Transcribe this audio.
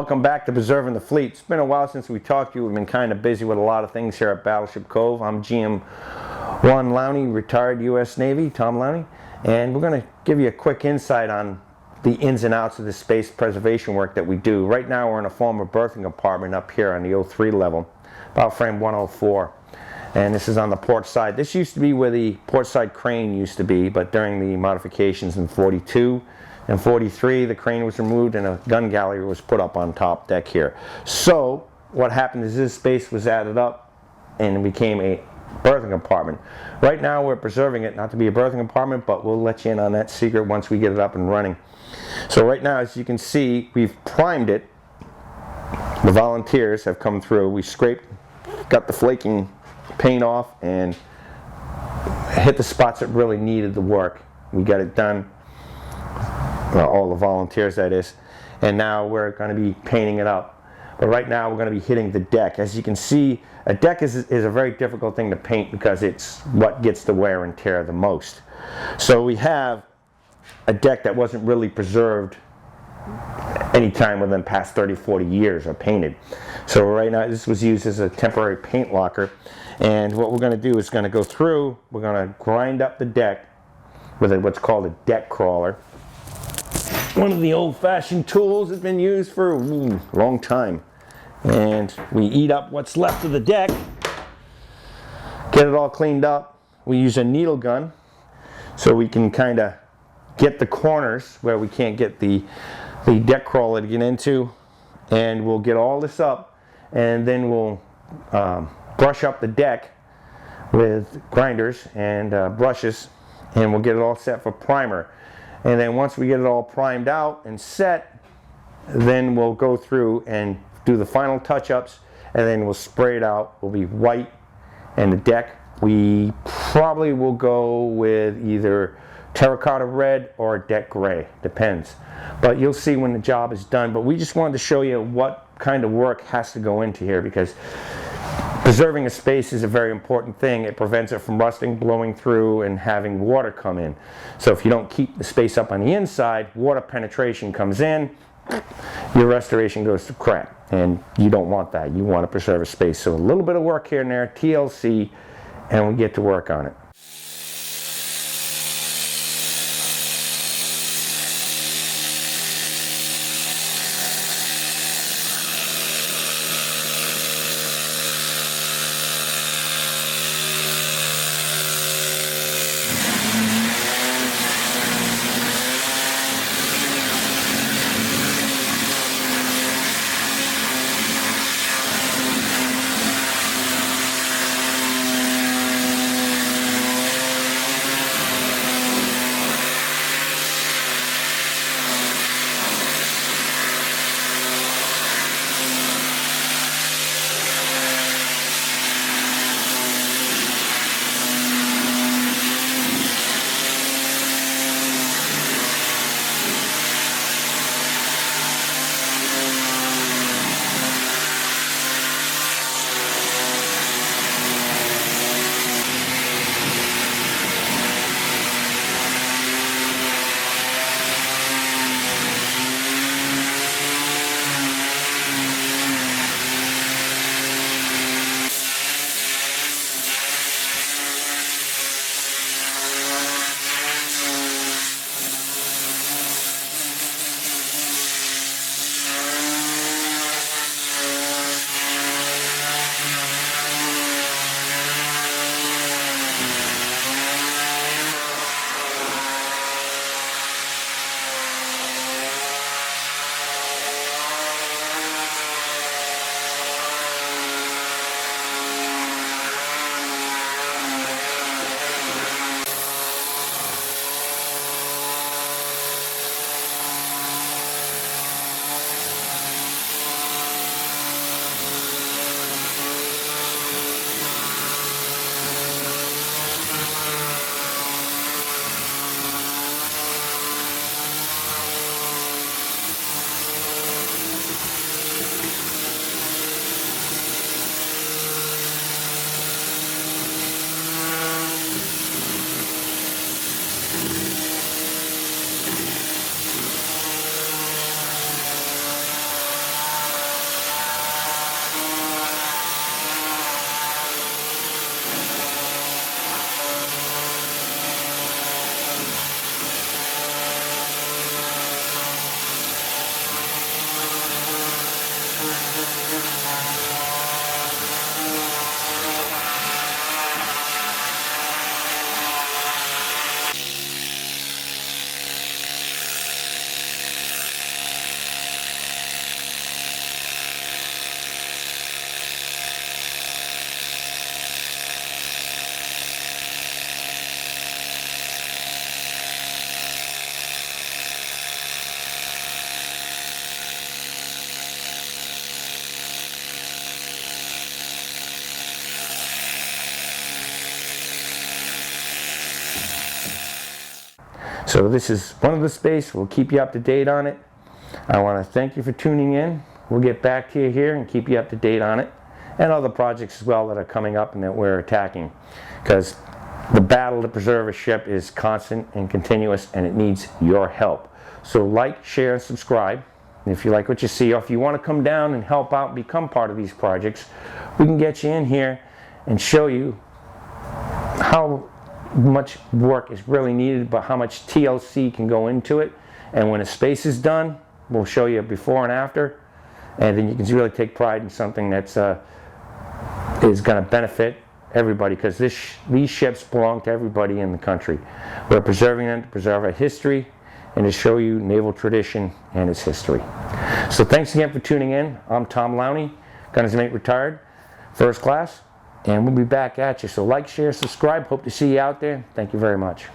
Welcome back to Preserving the Fleet. It's been a while since we talked to you. We've been kind of busy with a lot of things here at Battleship Cove. I'm GM Juan Lowney, retired U.S. Navy, Tom Lowney, and we're going to give you a quick insight on the ins and outs of the space preservation work that we do. Right now we're in a former berthing compartment up here on the 03 level, about frame 104. And this is on the port side. This used to be where the port side crane used to be, but during the modifications in 42 and 43, the crane was removed and a gun gallery was put up on top deck here. So what happened is this space was added up and it became a berthing compartment. Right now we're preserving it not to be a berthing compartment, but we'll let you in on that secret once we get it up and running. So right now, as you can see, we've primed it. The volunteers have come through. We scraped, got the flaking paint off and hit the spots that really needed the work. We got it done. Well, all the volunteers, that is. And now we're going to be painting it up. But right now we're going to be hitting the deck. As you can see, a deck is a very difficult thing to paint because it's what gets the wear and tear the most. So we have a deck that wasn't really preserved any time within the past 30-40 years or painted. So right now this was used as a temporary paint locker. And what we're going to do is going to go through, we're going to grind up the deck with what's called a deck crawler. One of the old-fashioned tools has been used for a long time. And we eat up what's left of the deck, get it all cleaned up. We use a needle gun so we can kind of get the corners where we can't get the deck crawler to get into, and we'll get all this up, and then we'll brush up the deck with grinders and brushes, and we'll get it all set for primer. And then once we get it all primed out and set, then we'll go through and do the final touch-ups, and then we'll spray it out. We'll be white, and the deck, we probably will go with either terracotta red or deck gray, depends. But you'll see when the job is done. But we just wanted to show you what kind of work has to go into here, because preserving a space is a very important thing. It prevents it from rusting, blowing through, and having water come in. So if you don't keep the space up on the inside, water penetration comes in, your restoration goes to crap, and you don't want that. You want to preserve a space. So a little bit of work here and there, TLC, and we get to work on it. So this is one of the space. We'll keep you up to date on it. I want to thank you for tuning in. We'll get back to you here and keep you up to date on it, and other projects as well that are coming up and that we're attacking, because the battle to preserve a ship is constant and continuous, and it needs your help. So like, share, and subscribe. And if you like what you see, or if you want to come down and help out and become part of these projects, we can get you in here and show you how much work is really needed, but how much TLC can go into it. And when a space is done, we'll show you before and after, and then you can really take pride in something that's is going to benefit everybody, because these ships belong to everybody in the country. We're preserving them to preserve our history and to show you naval tradition and its history. So thanks again for tuning in. I'm Tom Lowney, Gunner's Mate Retired, First Class, and we'll be back at you. So like, share, subscribe. Hope to see you out there. Thank you very much.